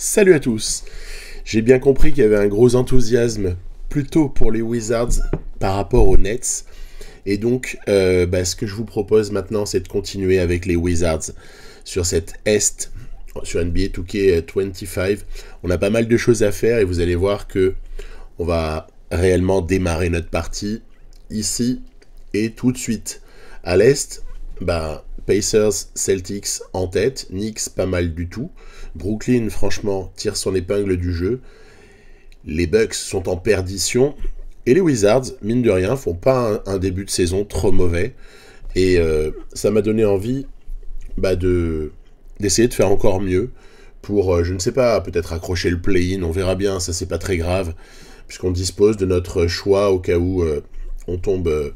Salut à tous. J'ai bien compris qu'il y avait un gros enthousiasme plutôt pour les Wizards par rapport aux Nets. Et donc, ce que je vous propose maintenant, c'est de continuer avec les Wizards sur cette Est, sur NBA 2K25. On a pas mal de choses à faire et vous allez voir que on va réellement démarrer notre partie ici et tout de suite. À l'Est, Pacers, Celtics en tête, Knicks pas mal du tout. Brooklyn, franchement, tire son épingle du jeu. Les Bucks sont en perdition. Et les Wizards, mine de rien, font pas un début de saison trop mauvais. Et ça m'a donné envie d'essayer de faire encore mieux pour, je ne sais pas, peut-être accrocher le play-in. On verra bien, ça c'est pas très grave, puisqu'on dispose de notre choix au cas où on tombe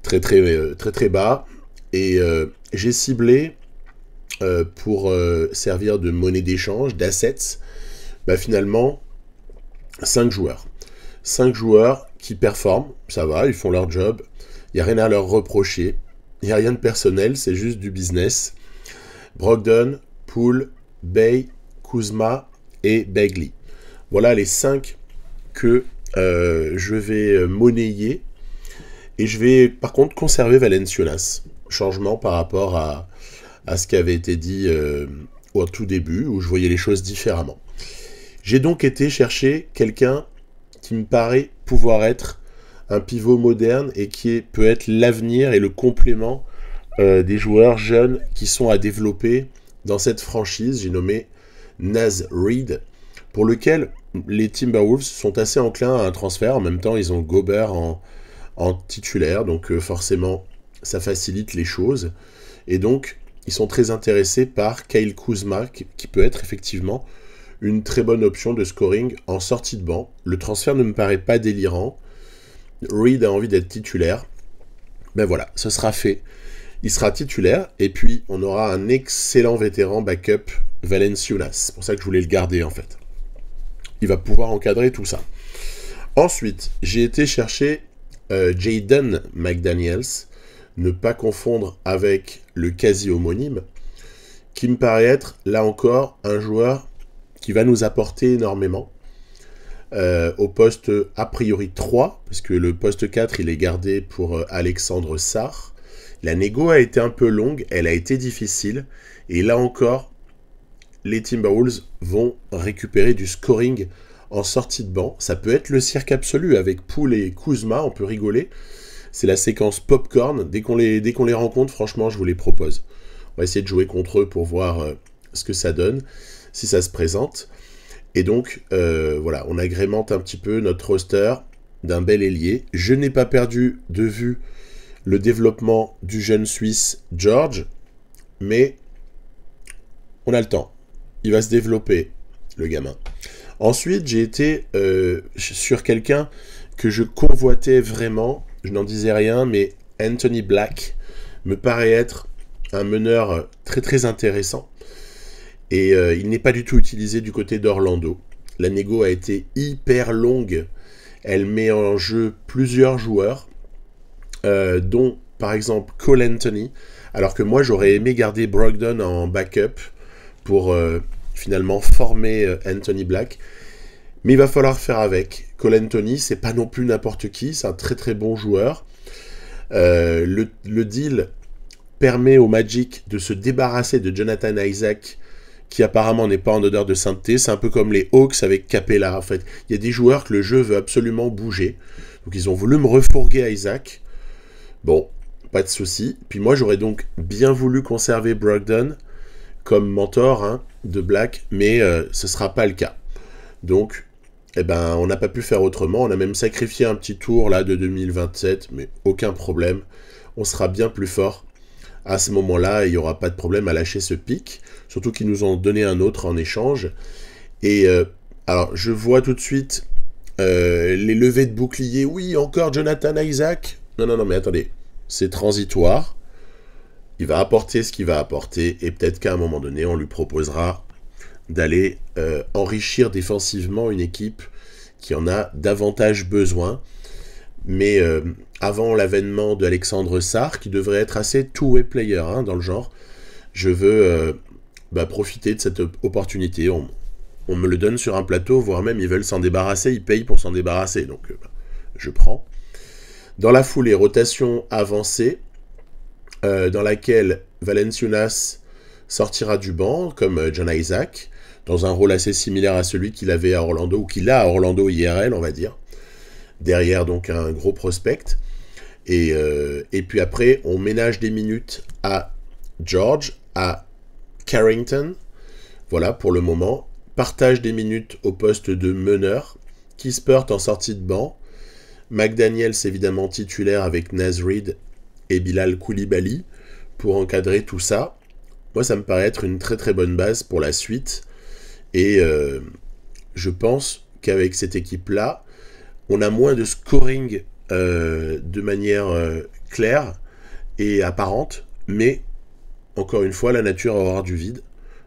très bas. Et j'ai ciblé pour servir de monnaie d'échange, d'assets, finalement 5 joueurs. 5 joueurs qui performent, ça va, ils font leur job, il n'y a rien à leur reprocher, il n'y a rien de personnel, c'est juste du business. Brogdon, Poole, Bey, Kuzma et Bagley. Voilà les 5 que je vais monnayer. Et je vais par contre conserver Valanciunas. Changement par rapport à ce qui avait été dit au tout début, où je voyais les choses différemment. J'ai donc été chercher quelqu'un qui me paraît pouvoir être un pivot moderne et qui peut être l'avenir et le complément des joueurs jeunes qui sont à développer dans cette franchise. J'ai nommé Naz Reid, pour lequel les Timberwolves sont assez enclins à un transfert. En même temps, ils ont Gobert en titulaire, donc forcément, ça facilite les choses. Et donc, ils sont très intéressés par Kyle Kuzma, qui peut être effectivement une très bonne option de scoring en sortie de banc. Le transfert ne me paraît pas délirant. Reid a envie d'être titulaire. Voilà, ce sera fait. Il sera titulaire, et puis on aura un excellent vétéran backup, Valanciunas. C'est pour ça que je voulais le garder, en fait. Il va pouvoir encadrer tout ça. Ensuite, j'ai été chercher Jaden McDaniels, ne pas confondre avec le quasi-homonyme, qui me paraît être, là encore, un joueur qui va nous apporter énormément au poste a priori 3, parce que le poste 4, il est gardé pour Alexandre Sarr. La négo a été un peu longue, elle a été difficile, et là encore, les Timberwolves vont récupérer du scoring en sortie de banc. Ça peut être le cirque absolu avec Poole et Kuzma, on peut rigoler. C'est la séquence popcorn. Dès qu'on les rencontre, franchement, je vous les propose. On va essayer de jouer contre eux pour voir ce que ça donne, si ça se présente. Et donc, voilà, on agrémente un petit peu notre roster d'un bel ailier. Je n'ai pas perdu de vue le développement du jeune Suisse George, mais on a le temps. Il va se développer, le gamin. Ensuite, j'ai été sur quelqu'un que je convoitais vraiment. Je n'en disais rien, mais Anthony Black me paraît être un meneur très très intéressant. Et il n'est pas du tout utilisé du côté d'Orlando. La négo a été hyper longue. Elle met en jeu plusieurs joueurs, dont par exemple Cole Anthony. Alors que moi, j'aurais aimé garder Brogdon en backup pour finalement former Anthony Black. Mais il va falloir faire avec. Cole Anthony, c'est pas non plus n'importe qui, c'est un très très bon joueur. Le deal permet au Magic de se débarrasser de Jonathan Isaac, qui apparemment n'est pas en odeur de sainteté. C'est un peu comme les Hawks avec Capella. En fait, il y a des joueurs que le jeu veut absolument bouger. Donc ils ont voulu me refourguer Isaac. Bon, pas de souci. Puis moi, j'aurais donc bien voulu conserver Brogdon comme mentor de Black, mais ce ne sera pas le cas. Donc, on n'a pas pu faire autrement. On a même sacrifié un petit tour là de 2027, mais aucun problème. On sera bien plus fort à ce moment-là. Il n'y aura pas de problème à lâcher ce pic. Surtout qu'ils nous ont donné un autre en échange. Et alors, je vois tout de suite les levées de bouclier. Oui, encore Jonathan Isaac. Non, mais attendez. C'est transitoire. Il va apporter ce qu'il va apporter. Et peut-être qu'à un moment donné, on lui proposera d'aller enrichir défensivement une équipe qui en a davantage besoin. Mais avant l'avènement de Alexandre Sarr, qui devrait être assez two-way player dans le genre, je veux profiter de cette opportunité. on me le donne sur un plateau, voire même ils veulent s'en débarrasser, ils payent pour s'en débarrasser, donc je prends. Dans la foulée, rotation avancée, dans laquelle Valanciunas sortira du banc, comme John Isaac, dans un rôle assez similaire à celui qu'il avait à Orlando, ou qu'il a à Orlando IRL, on va dire. Derrière, donc, un gros prospect. Et puis après, on ménage des minutes à George, à Carrington, voilà, pour le moment. Partage des minutes au poste de meneur. Kispert en sortie de banc. McDaniels, évidemment, titulaire avec Naz Reid et Bilal Coulibaly pour encadrer tout ça. Moi, ça me paraît être une très très bonne base pour la suite. Et je pense qu'avec cette équipe-là, on a moins de scoring de manière claire et apparente, mais encore une fois, la nature va avoir du vide.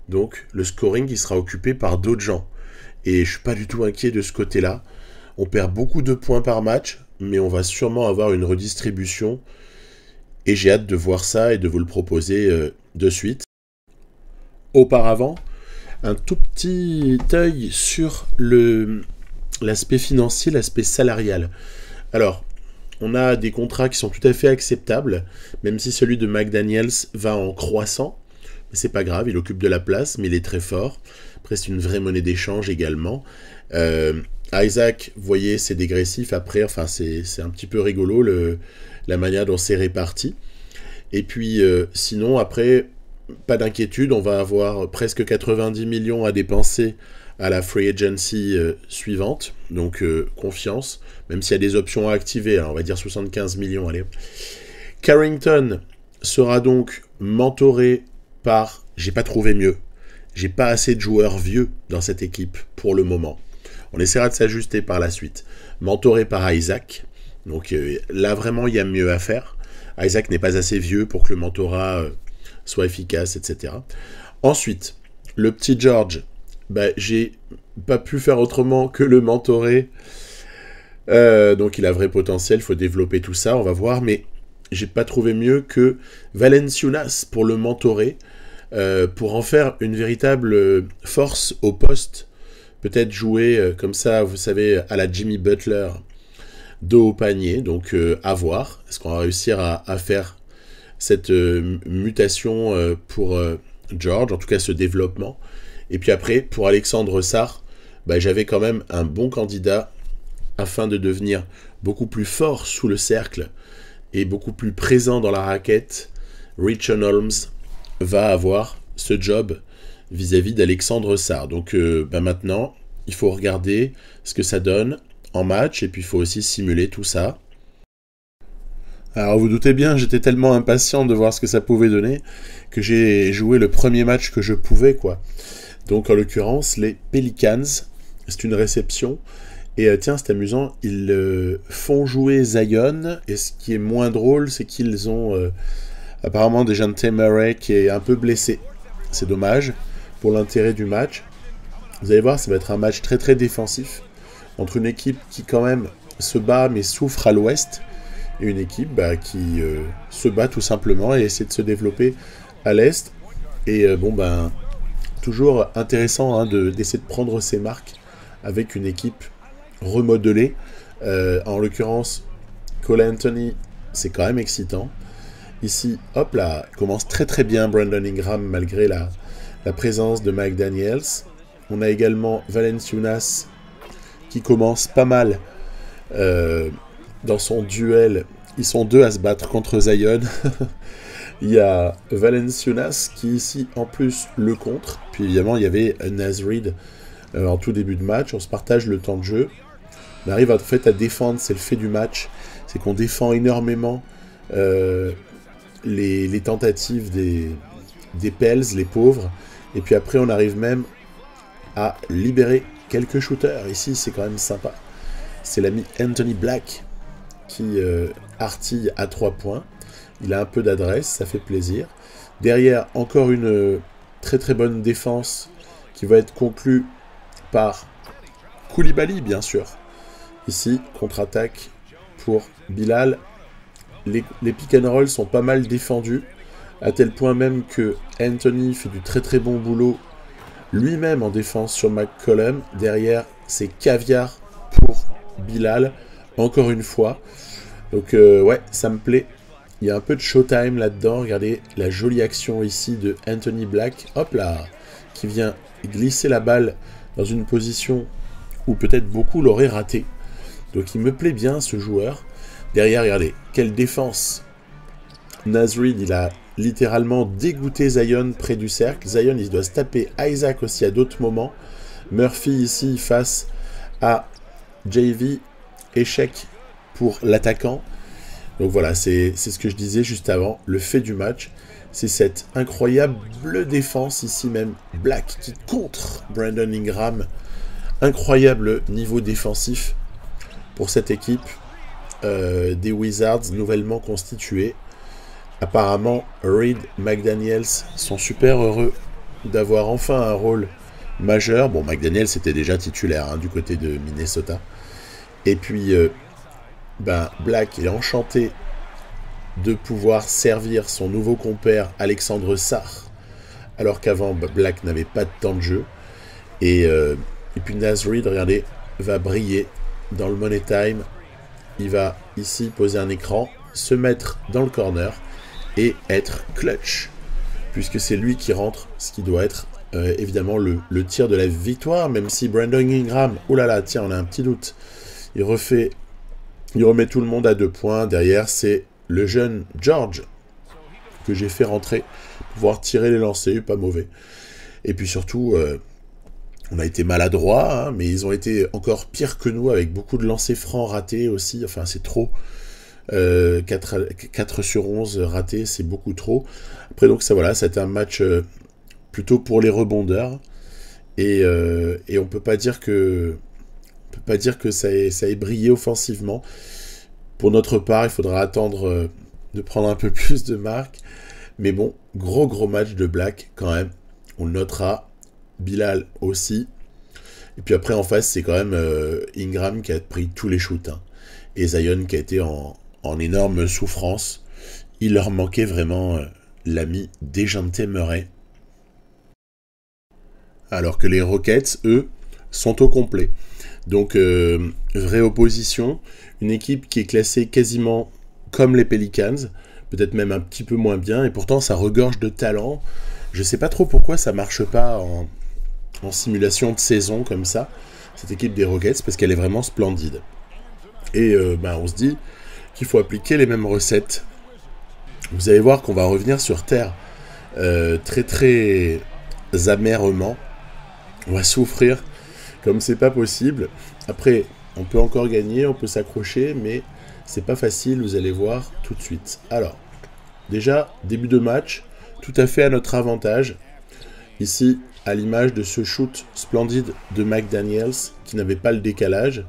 Donc, le scoring, il sera occupé par d'autres gens. Et je suis pas du tout inquiet de ce côté-là. On perd beaucoup de points par match, mais on va sûrement avoir une redistribution. Et j'ai hâte de voir ça et de vous le proposer de suite. Auparavant, un tout petit œil sur l'aspect financier, l'aspect salarial. Alors, on a des contrats qui sont tout à fait acceptables, même si celui de McDaniels va en croissant. Mais c'est pas grave, il occupe de la place, mais il est très fort. Après, c'est une vraie monnaie d'échange également. Isaac, vous voyez, c'est dégressif après, enfin, c'est un petit peu rigolo la manière dont c'est réparti. Et puis, sinon, après, pas d'inquiétude, on va avoir presque 90 millions à dépenser à la free agency suivante. Donc, confiance, même s'il y a des options à activer, alors on va dire 75 millions, allez. Carrington sera donc mentoré par, j'ai pas trouvé mieux, j'ai pas assez de joueurs vieux dans cette équipe pour le moment. On essaiera de s'ajuster par la suite. Mentoré par Isaac, donc là vraiment il y a mieux à faire. Isaac n'est pas assez vieux pour que le mentorat soit efficace, etc. Ensuite, le petit George, j'ai pas pu faire autrement que le mentorer. Donc il a vrai potentiel, il faut développer tout ça, on va voir, mais j'ai pas trouvé mieux que Valanciunas pour le mentorer, pour en faire une véritable force au poste, peut-être jouer comme ça, vous savez, à la Jimmy Butler, dos au panier, donc à voir, est-ce qu'on va réussir à faire cette mutation pour George, en tout cas ce développement. Et puis après, pour Alexandre Sarr, j'avais quand même un bon candidat afin de devenir beaucoup plus fort sous le cercle et beaucoup plus présent dans la raquette. Richon Holmes va avoir ce job vis-à-vis d'Alexandre Sarr. Donc maintenant, il faut regarder ce que ça donne en match et puis il faut aussi simuler tout ça. Alors vous doutez bien, j'étais tellement impatient de voir ce que ça pouvait donner que j'ai joué le premier match que je pouvais, quoi. Donc en l'occurrence, les Pelicans, c'est une réception. Et tiens, c'est amusant, ils font jouer Zion, et ce qui est moins drôle, c'est qu'ils ont apparemment déjà Dejounte Murray qui est un peu blessé. C'est dommage pour l'intérêt du match. Vous allez voir, ça va être un match très très défensif, entre une équipe qui quand même se bat mais souffre à l'ouest, et une équipe qui se bat tout simplement et essaie de se développer à l'est. Et toujours intéressant d'essayer de prendre ses marques avec une équipe remodelée. En l'occurrence, Cole Anthony, c'est quand même excitant. Ici, hop là, commence très très bien Brandon Ingram malgré la présence de McDaniels. On a également Valanciunas qui commence pas mal dans son duel. Ils sont deux à se battre contre Zion. Il y a Valanciunas qui ici en plus le contre. Puis évidemment il y avait Naz Reid en tout début de match. On se partage le temps de jeu. On arrive en fait à défendre, c'est le fait du match. C'est qu'on défend énormément les tentatives des Pels, les pauvres. Et puis après on arrive même à libérer quelques shooters. Ici c'est quand même sympa. C'est l'ami Anthony Black qui artille à 3 points. Il a un peu d'adresse, ça fait plaisir. Derrière, encore une très très bonne défense qui va être conclue par Coulibaly, bien sûr. Ici, contre-attaque pour Bilal. Les pick and roll sont pas mal défendus, à tel point même que Anthony fait du très très bon boulot lui-même en défense sur McCollum. Derrière, c'est Caviar pour Bilal, encore une fois. Donc ouais, ça me plaît. Il y a un peu de showtime là-dedans. Regardez la jolie action ici de Anthony Black. Hop là, qui vient glisser la balle dans une position où peut-être beaucoup l'auraient raté. Donc il me plaît bien ce joueur. Derrière, regardez, quelle défense. Naz Reid, il a littéralement dégoûté Zion près du cercle. Zion, il doit se taper Isaac aussi à d'autres moments. Murphy ici face à JV. Échec pour l'attaquant. Donc voilà, c'est ce que je disais juste avant. Le fait du match, c'est cette incroyable défense ici même. Black qui contre Brandon Ingram. Incroyable niveau défensif pour cette équipe des Wizards nouvellement constituée. Apparemment, Reid, McDaniels sont super heureux d'avoir enfin un rôle majeur. Bon, McDaniels était déjà titulaire hein, du côté de Minnesota. Et puis, Black est enchanté de pouvoir servir son nouveau compère Alexandre Sarr, alors qu'avant, Black n'avait pas de temps de jeu. Et puis Naz Reid, regardez, va briller dans le Money Time. Il va ici poser un écran, se mettre dans le corner et être clutch, puisque c'est lui qui rentre, ce qui doit être évidemment le tir de la victoire, même si Brandon Ingram, oh là là, tiens, on a un petit doute, il remet tout le monde à 2 points. Derrière, c'est le jeune George que j'ai fait rentrer, pouvoir tirer les lancers, pas mauvais. Et puis surtout, on a été maladroits, hein, mais ils ont été encore pires que nous, avec beaucoup de lancers francs ratés aussi. Enfin, c'est trop. 4 sur 11 ratés, c'est beaucoup trop. Après, donc, ça, voilà, c'était un match plutôt pour les rebondeurs. Et on peut pas dire que... ça ait brillé offensivement. Pour notre part, il faudra attendre de prendre un peu plus de marques. Mais bon, gros match de Black quand même. On le notera. Bilal aussi. Et puis après, en face, c'est quand même Ingram qui a pris tous les shoots. Hein. Et Zion qui a été en énorme souffrance. Il leur manquait vraiment l'ami Dejounte Murray. Alors que les Rockets, eux, sont au complet. Donc, vraie opposition. Une équipe qui est classée quasiment comme les Pelicans. Peut-être même un petit peu moins bien. Et pourtant, ça regorge de talent. Je ne sais pas trop pourquoi ça ne marche pas en simulation de saison comme ça. Cette équipe des Rockets. Parce qu'elle est vraiment splendide. Et on se dit qu'il faut appliquer les mêmes recettes. Vous allez voir qu'on va revenir sur Terre très amèrement. On va souffrir comme c'est pas possible. Après, on peut encore gagner, on peut s'accrocher, mais c'est pas facile, vous allez voir tout de suite. Alors, déjà, début de match, tout à fait à notre avantage. Ici, à l'image de ce shoot splendide de McDaniels, qui n'avait pas le décalage.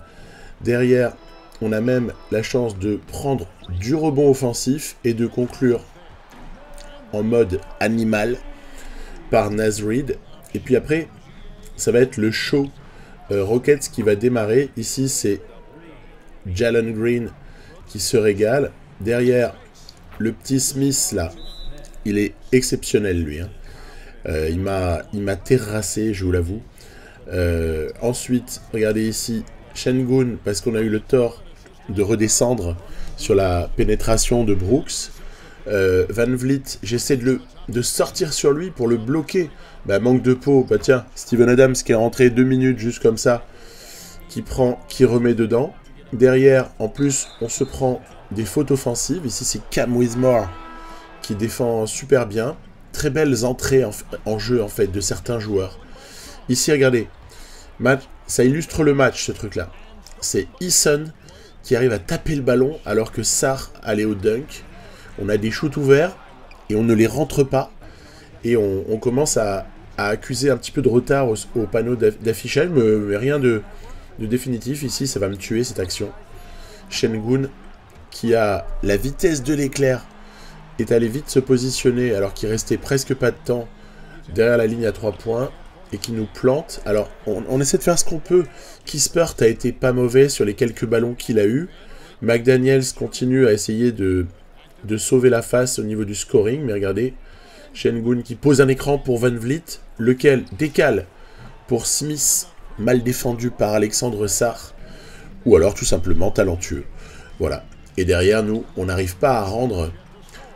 Derrière, on a même la chance de prendre du rebond offensif et de conclure en mode animal par Naz Reid. Et puis après, ça va être le show Rockets qui va démarrer. Ici, c'est Jalen Green qui se régale. Derrière, le petit Smith, là, il est exceptionnel, lui. Hein. Il m'a terrassé, je vous l'avoue. Ensuite, regardez ici, Sengun, parce qu'on a eu le tort de redescendre sur la pénétration de Brooks. Van Vliet, j'essaie de sortir sur lui pour le bloquer. Manque de peau. Tiens, Steven Adams qui est rentré 2 minutes juste comme ça, qui remet dedans. Derrière, en plus, on se prend des fautes offensives. Ici, c'est Cam Whitmore qui défend super bien. Très belles entrées en jeu, en fait, de certains joueurs. Ici, regardez. Ça illustre le match, ce truc-là. C'est Eason qui arrive à taper le ballon alors que Sarr allait au dunk. On a des shoots ouverts et on ne les rentre pas. Et on commence à accuser un petit peu de retard au panneau d'affichage, mais rien de définitif. Ici, ça va me tuer, cette action. Sengun, qui a la vitesse de l'éclair, est allé vite se positionner alors qu'il restait presque pas de temps derrière la ligne à 3 points et qui nous plante. Alors, on essaie de faire ce qu'on peut. Kispert a été pas mauvais sur les quelques ballons qu'il a eu. McDaniels continue à essayer de sauver la face au niveau du scoring, mais regardez, Sengun qui pose un écran pour Van Vliet, lequel décale Pour Smith, mal défendu par Alexandre Sarr, ou alors tout simplement talentueux. Voilà. Et derrière nous, on n'arrive pas à rendre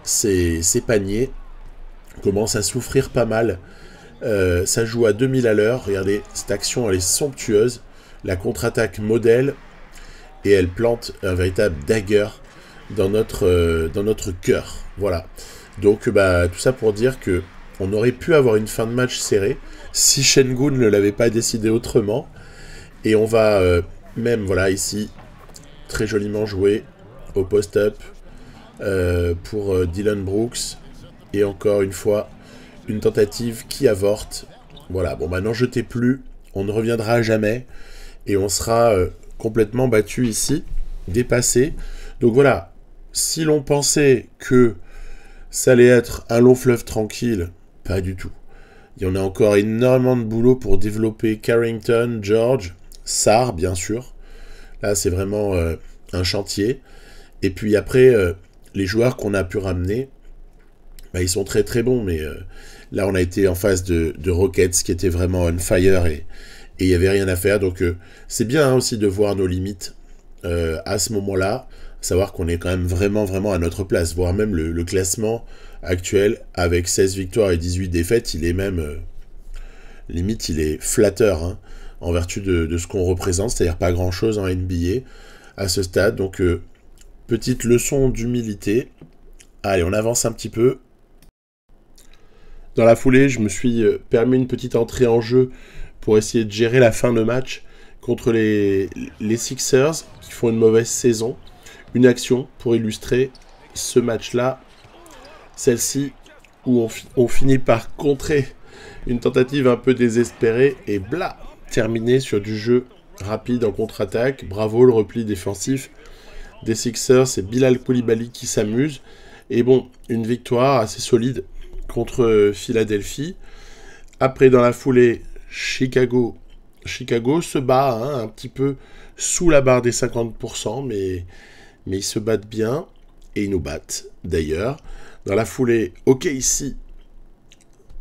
ces paniers. On commence à souffrir pas mal. Ça joue à 2000 à l'heure. Regardez, cette action, elle est somptueuse. La contre-attaque modèle. Et elle plante un véritable dagger dans notre cœur. Voilà. Donc, tout ça pour dire que on aurait pu avoir une fin de match serrée si Şengün ne l'avait pas décidé autrement. Et on va même, voilà, ici, très joliment joué au post-up pour Dylan Brooks. Et encore une fois, une tentative qui avorte. Voilà, bon, n'en jetez plus. On ne reviendra jamais. Et on sera complètement battu ici, dépassé. Donc voilà, si l'on pensait que ça allait être un long fleuve tranquille, pas du tout. Il y en a encore énormément de boulot pour développer Carrington, George, Sarr, bien sûr. Là, c'est vraiment un chantier. Et puis après, les joueurs qu'on a pu ramener, ils sont très très bons. Mais là, on a été en face de Rockets qui était vraiment on fire et il n'y avait rien à faire. Donc, c'est bien aussi de voir nos limites à ce moment-là. Savoir qu'on est quand même vraiment à notre place. Voire même le classement actuel, avec 16 victoires et 18 défaites, il est même... limite, il est flatteur, hein, en vertu de ce qu'on représente. C'est-à-dire pas grand-chose en NBA à ce stade. Donc, petite leçon d'humilité. Allez, on avance un petit peu. Dans la foulée, je me suis permis une petite entrée en jeu pour essayer de gérer la fin de match contre les Sixers qui font une mauvaise saison. Une action pour illustrer ce match-là. Celle-ci où on finit par contrer une tentative un peu désespérée et bla, terminé sur du jeu rapide en contre-attaque. Bravo le repli défensif des Sixers. C'est Bilal Coulibaly qui s'amuse. Et bon, une victoire assez solide contre Philadelphie. Après, dans la foulée, Chicago se bat un petit peu sous la barre des 50%, mais ils se battent bien, et ils nous battent, d'ailleurs. Dans la foulée, ok, ici,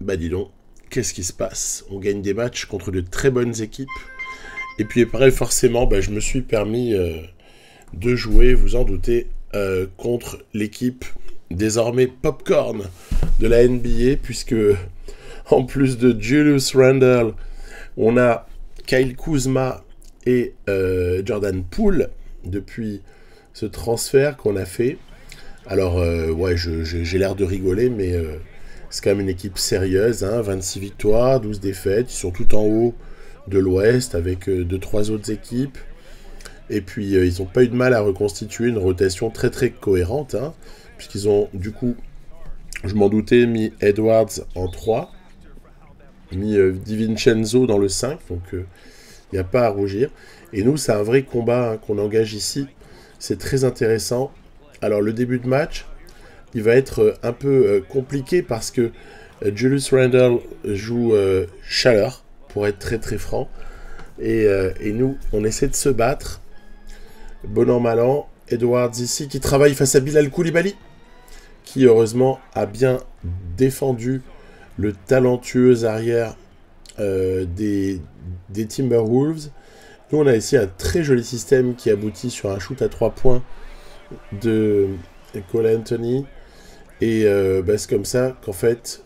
dis donc, qu'est-ce qui se passe? On gagne des matchs contre de très bonnes équipes. Et puis après, forcément, je me suis permis de jouer, vous en doutez, contre l'équipe désormais popcorn de la NBA, puisque en plus de Julius Randle, on a Kyle Kuzma et Jordan Poole depuis ce transfert qu'on a fait. Alors, ouais, j'ai l'air de rigoler, mais c'est quand même une équipe sérieuse, hein, 26 victoires, 12 défaites, ils sont tout en haut de l'Ouest avec 2-3 autres équipes. Et puis, ils n'ont pas eu de mal à reconstituer une rotation très très cohérente, hein, puisqu'ils ont, du coup, je m'en doutais, mis Edwards en 3, mis DiVincenzo dans le 5, donc il n'y a pas à rougir. Et nous, c'est un vrai combat, hein, qu'on engage ici. C'est très intéressant. Alors, le début de match, il va être un peu compliqué parce que Julius Randle joue chaleur, pour être très très franc. Et nous, on essaie de se battre. Bon an, mal an. Edwards ici, qui travaille face à Bilal Coulibaly, qui heureusement a bien défendu le talentueux arrière des Timberwolves. Nous, on a ici un très joli système qui aboutit sur un shoot à 3 points de Cole Anthony. Et c'est comme ça qu'en fait,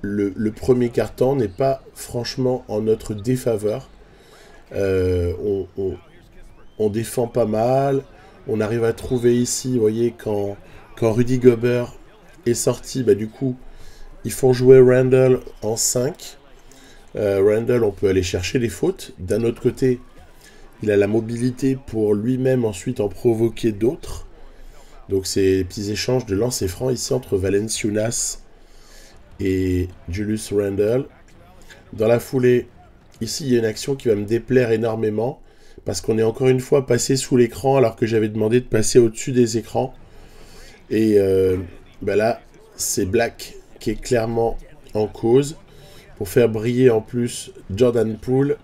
le premier quart-temps n'est pas franchement en notre défaveur. On défend pas mal. On arrive à trouver ici, vous voyez, quand Rudy Gobert est sorti, du coup, ils font jouer Randle en 5. Randle, on peut aller chercher les fautes. D'un autre côté, il a la mobilité pour lui-même ensuite en provoquer d'autres. Donc, c'est des petits échanges de lancers francs ici entre Valanciunas et Julius Randle. Dans la foulée, ici, il y a une action qui va me déplaire énormément parce qu'on est encore une fois passé sous l'écran alors que j'avais demandé de passer au-dessus des écrans. Et là, c'est Black qui est clairement en cause pour faire briller en plus Jordan Poole.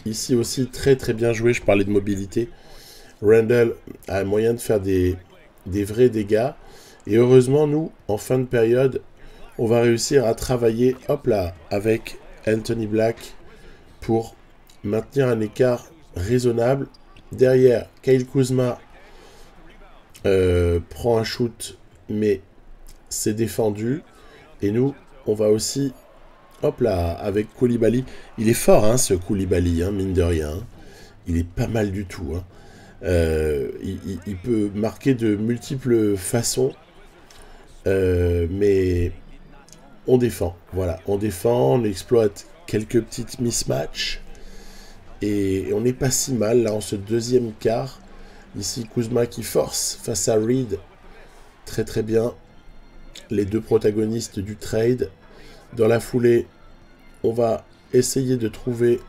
Ici aussi, très très bien joué, je parlais de mobilité. Randle a moyen de faire des vrais dégâts. Et heureusement, nous, en fin de période, on va réussir à travailler, hop là, avec Anthony Black pour maintenir un écart raisonnable. Derrière, Kyle Kuzma prend un shoot, mais c'est défendu. Et nous, on va aussi, hop là, avec Koulibaly. Il est fort, hein, ce Koulibaly, hein, mine de rien. Il est pas mal du tout. Hein. Il peut marquer de multiples façons. Mais on défend. Voilà, on défend, on exploite quelques petites mismatchs. Et on n'est pas si mal, là, en ce deuxième quart. Ici, Kuzma qui force face à Reed. Très très bien. Les deux protagonistes du trade. Dans la foulée, on va essayer de trouver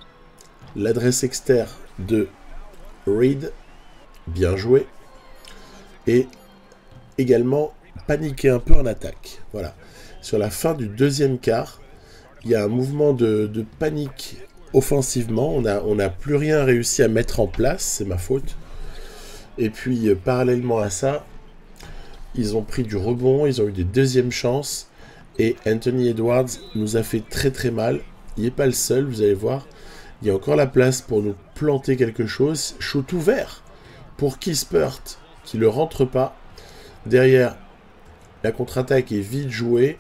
l'adresse externe de Reed. Bien joué. Et également paniquer un peu en attaque. Voilà. Sur la fin du deuxième quart, il y a un mouvement de panique offensivement. On n'a plus rien réussi à mettre en place. C'est ma faute. Et puis, parallèlement à ça, ils ont pris du rebond. Ils ont eu des deuxièmes chances. Et Anthony Edwards nous a fait très très mal. Il n'est pas le seul, vous allez voir. Il y a encore la place pour nous planter quelque chose. Shoot ouvert pour Kispert qui ne le rentre pas. Derrière, la contre-attaque est vite jouée.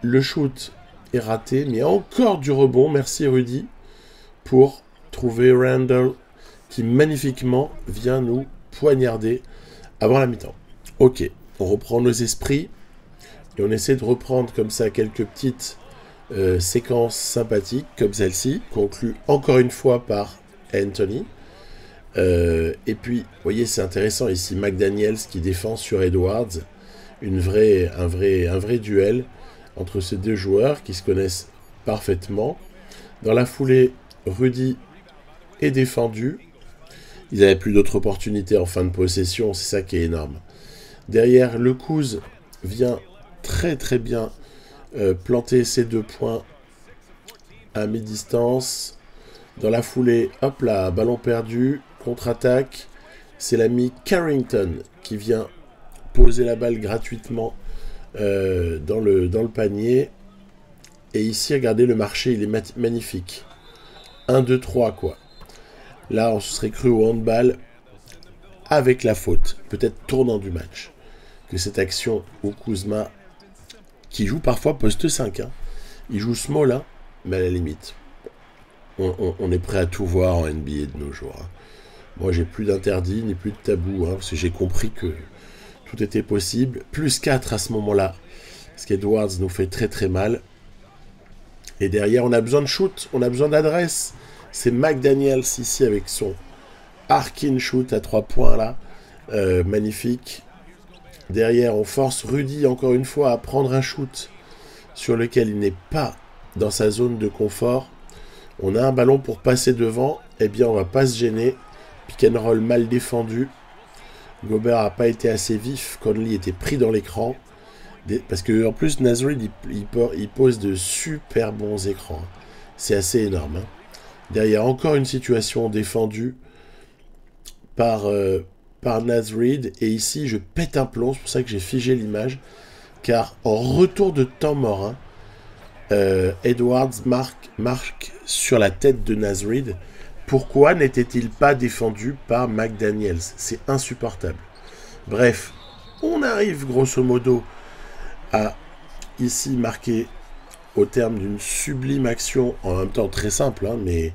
Le shoot est raté, mais encore du rebond. Merci Rudy pour trouver Randall qui magnifiquement vient nous poignarder avant la mi-temps. Ok, on reprend nos esprits et on essaie de reprendre comme ça quelques petites séquences sympathiques comme celle-ci, conclue encore une fois par Anthony. Et puis, vous voyez, c'est intéressant ici, McDaniels qui défend sur Edwards. Un vrai duel entre ces deux joueurs qui se connaissent parfaitement. Dans la foulée, Rudy est défendu. Ils n'avaient plus d'autres opportunités en fin de possession, c'est ça qui est énorme. Derrière, le Kuz vient très très bien planter ses 2 points à mi-distance. Dans la foulée, hop là, ballon perdu, contre-attaque. C'est l'ami Carrington qui vient poser la balle gratuitement dans le panier. Et ici, regardez, le marché, il est magnifique. 1, 2, 3, quoi. Là, on se serait cru au handball avec la faute, peut-être tournant du match, que cette action au Kuzma, qui joue parfois poste 5, hein. Il joue small, hein, mais à la limite. On est prêt à tout voir en NBA de nos jours. Hein. Moi, j'ai plus d'interdit, ni plus de tabou, hein, parce que j'ai compris que tout était possible. Plus 4 à ce moment-là, parce qu'Edwards nous fait très très mal. Et derrière, on a besoin de shoot, on a besoin d'adresse. C'est McDaniels ici avec son Arkin shoot à 3 points là. Magnifique. Derrière, on force Rudy encore une fois à prendre un shoot sur lequel il n'est pas dans sa zone de confort. On a un ballon pour passer devant. Eh bien, on va pas se gêner. Pick and roll mal défendu. Gobert n'a pas été assez vif. Conley était pris dans l'écran. Parce que en plus, Naz Reid, il pose de super bons écrans. C'est assez énorme. Hein. Derrière, encore une situation défendue par Naz Reid. Et ici, je pète un plomb. C'est pour ça que j'ai figé l'image. Car en retour de temps mort, hein, Edwards marque sur la tête de Naz Reid. Pourquoi n'était-il pas défendu par McDaniels? C'est insupportable. Bref, on arrive grosso modo à ici marquer au terme d'une sublime action, en même temps très simple, hein, mais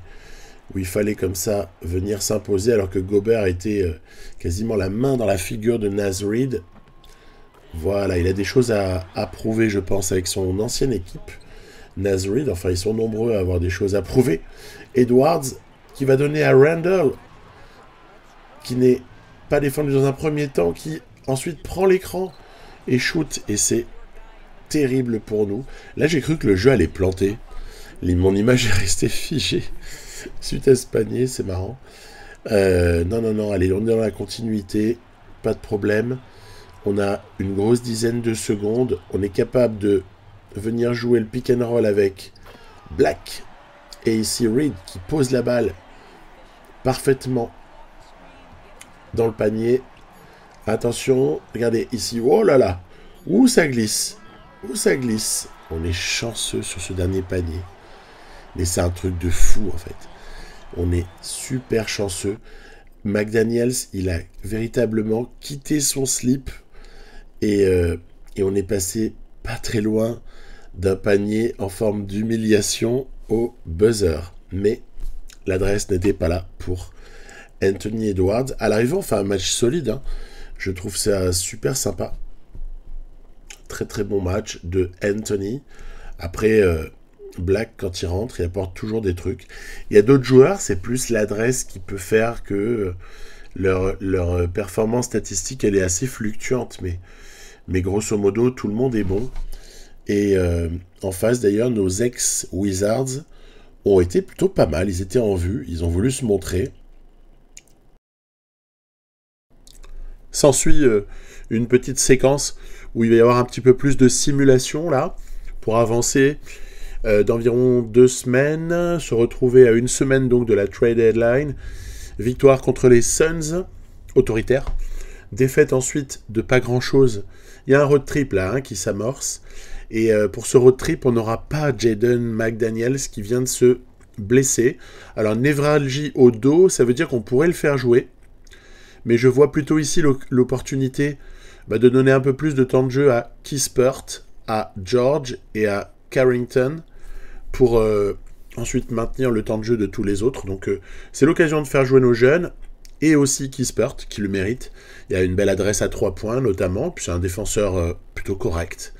où il fallait comme ça venir s'imposer alors que Gobert était quasiment la main dans la figure de Naz Reid. Voilà, il a des choses à prouver, je pense, avec son ancienne équipe. Naz Reid, enfin ils sont nombreux à avoir des choses à prouver. Edwards qui va donner à Randall, qui n'est pas défendu dans un premier temps, qui ensuite prend l'écran et shoot, et c'est terrible pour nous. Là j'ai cru que le jeu allait planter. Mon image est restée figée suite à ce panier, c'est marrant. Non, allez, on est dans la continuité, pas de problème. On a une grosse dizaine de secondes, on est capable de venir jouer le pick and roll avec Black. Et ici Reid qui pose la balle parfaitement dans le panier. Attention, regardez ici, oh là là, où ça glisse, où ça glisse. On est chanceux sur ce dernier panier. Mais c'est un truc de fou, en fait. On est super chanceux. McDaniels, il a véritablement quitté son slip et on est passé pas très loin d'un panier en forme d'humiliation au buzzer. Mais l'adresse n'était pas là pour Anthony Edwards. À l'arrivée, on fait un match solide. Hein. Je trouve ça super sympa. Très très bon match de Anthony. Après, Black, quand il rentre, il apporte toujours des trucs. Il y a d'autres joueurs, c'est plus l'adresse qui peut faire que leur performance statistique, elle est assez fluctuante. Mais grosso modo, tout le monde est bon. Et en face, d'ailleurs, nos ex-Wizards ont été plutôt pas mal. Ils étaient en vue, ils ont voulu se montrer. S'ensuit une petite séquence où il va y avoir un petit peu plus de simulation, là, pour avancer d'environ 2 semaines, se retrouver à 1 semaine donc de la trade deadline. Victoire contre les Suns, autoritaire. Défaite ensuite de pas grand-chose. Il y a un road trip là hein, qui s'amorce. Et pour ce road trip, on n'aura pas Jaden McDaniels qui vient de se blesser. Alors, névralgie au dos, ça veut dire qu'on pourrait le faire jouer. Mais je vois plutôt ici l'opportunité de donner un peu plus de temps de jeu à Kispert, à George et à Carrington pour ensuite maintenir le temps de jeu de tous les autres. Donc, c'est l'occasion de faire jouer nos jeunes et aussi Kispert qui le mérite. Il y a une belle adresse à 3 points notamment, puis c'est un défenseur plutôt correct.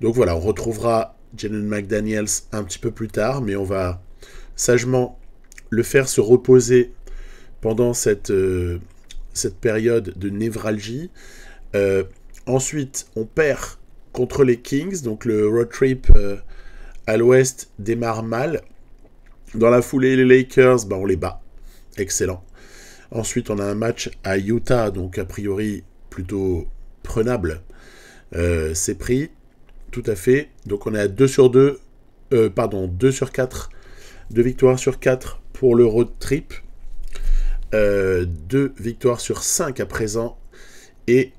Donc voilà, on retrouvera Jaden McDaniels un petit peu plus tard, mais on va sagement le faire se reposer pendant cette période de névralgie. Ensuite, on perd contre les Kings, donc le road trip à l'ouest démarre mal. Dans la foulée, les Lakers, on les bat. Excellent. Ensuite, on a un match à Utah, donc a priori plutôt prenable. C'est pris. Tout à fait. Donc on est à 2 sur 4. 2 victoires sur 4 pour le road trip. 2 victoires sur 5 à présent. Et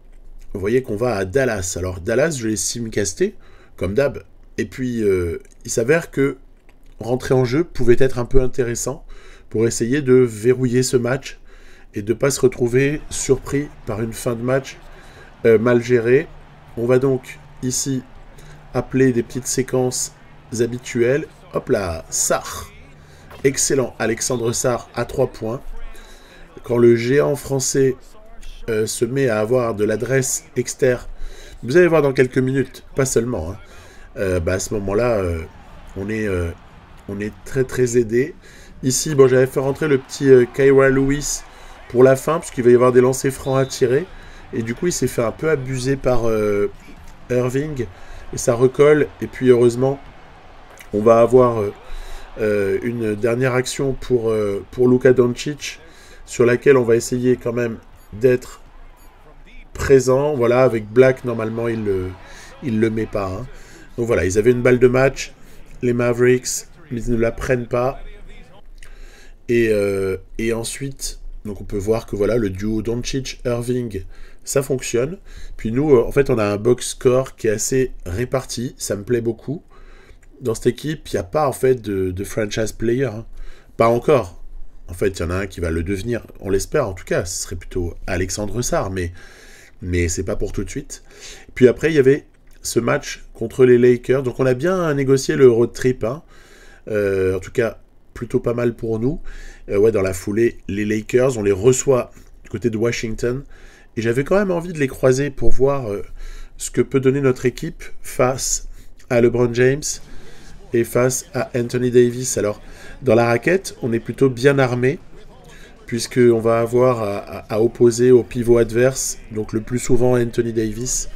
vous voyez qu'on va à Dallas. Alors Dallas, je l'ai simcasté, comme d'hab. Et puis, il s'avère que rentrer en jeu pouvait être un peu intéressant pour essayer de verrouiller ce match et de ne pas se retrouver surpris par une fin de match mal gérée. On va donc ici appeler des petites séquences habituelles. Hop là, Sarr. Excellent, Alexandre Sarr à 3 points. Quand le géant français se met à avoir de l'adresse externe, vous allez voir dans quelques minutes, pas seulement, hein, à ce moment-là, on est très très aidé. Ici, j'avais fait rentrer le petit Kira Lewis pour la fin, parce qu'il va y avoir des lancers francs à tirer. Et du coup, il s'est fait un peu abuser par Irving. Et ça recolle. Et puis, heureusement, on va avoir une dernière action pour Luka Doncic, sur laquelle on va essayer quand même d'être présent. Voilà, avec Black, normalement, il le met pas. Hein. Donc voilà, ils avaient une balle de match, les Mavericks, mais ils ne la prennent pas. Et ensuite, donc on peut voir que voilà, le duo Doncic-Irving, ça fonctionne. Puis nous, en fait, on a un box score qui est assez réparti. Ça me plaît beaucoup. Dans cette équipe, il n'y a pas en fait de franchise player. Hein. Pas encore. En fait, il y en a un qui va le devenir. On l'espère en tout cas. Ce serait plutôt Alexandre Sarr, mais c'est pas pour tout de suite. Puis après, il y avait ce match contre les Lakers. Donc on a bien négocié le road trip. Hein. En tout cas, plutôt pas mal pour nous. Dans la foulée, les Lakers, on les reçoit du côté de Washington. Et j'avais quand même envie de les croiser pour voir ce que peut donner notre équipe face à LeBron James et face à Anthony Davis. Alors, dans la raquette, on est plutôt bien armé, puisqu'on va avoir à opposer au pivot adverse, donc le plus souvent Anthony Davis,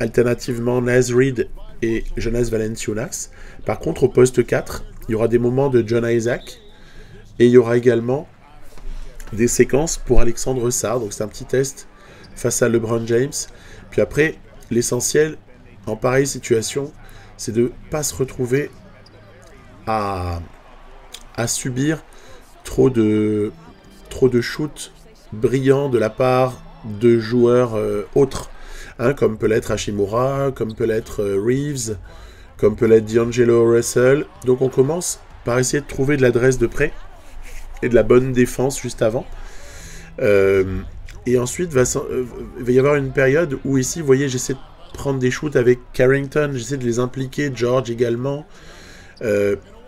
alternativement Naz Reid et Jonas Valanciunas. Par contre, au poste 4, il y aura des moments de John Isaac, et il y aura également des séquences pour Alexandre Sarr. Donc c'est un petit test face à LeBron James. Puis après, l'essentiel en pareille situation, c'est de ne pas se retrouver à subir trop de shoots brillants de la part de joueurs autres, hein, comme peut l'être Hashimura, comme peut l'être Reeves, comme peut l'être D'Angelo Russell. Donc on commence par essayer de trouver de l'adresse de près et de la bonne défense juste avant. Et ensuite, il va y avoir une période où ici, vous voyez, j'essaie de prendre des shoots avec Carrington, j'essaie de les impliquer, George également.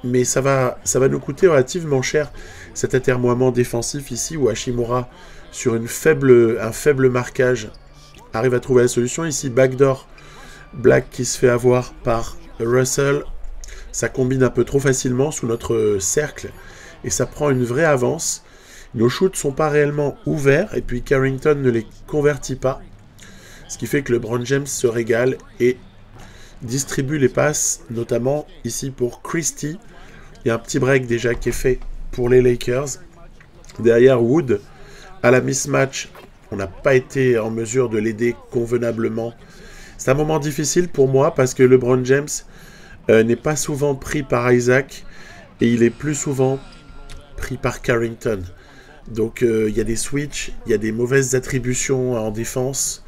Mais ça va nous coûter relativement cher, cet atermoiement défensif ici, où Hachimura, sur un faible marquage, arrive à trouver la solution. Ici, backdoor, Black qui se fait avoir par Russell. Ça combine un peu trop facilement sous notre cercle, et ça prend une vraie avance. Nos shoots ne sont pas réellement ouverts, et puis Carrington ne les convertit pas. Ce qui fait que LeBron James se régale et distribue les passes, notamment ici pour Christie. Il y a un petit break déjà qui est fait pour les Lakers. Derrière Wood, à la mismatch, on n'a pas été en mesure de l'aider convenablement. C'est un moment difficile pour moi parce que LeBron James n'est pas souvent pris par Isaac et il est plus souvent pris par Carrington. Donc il y a des switches, il y a des mauvaises attributions en défense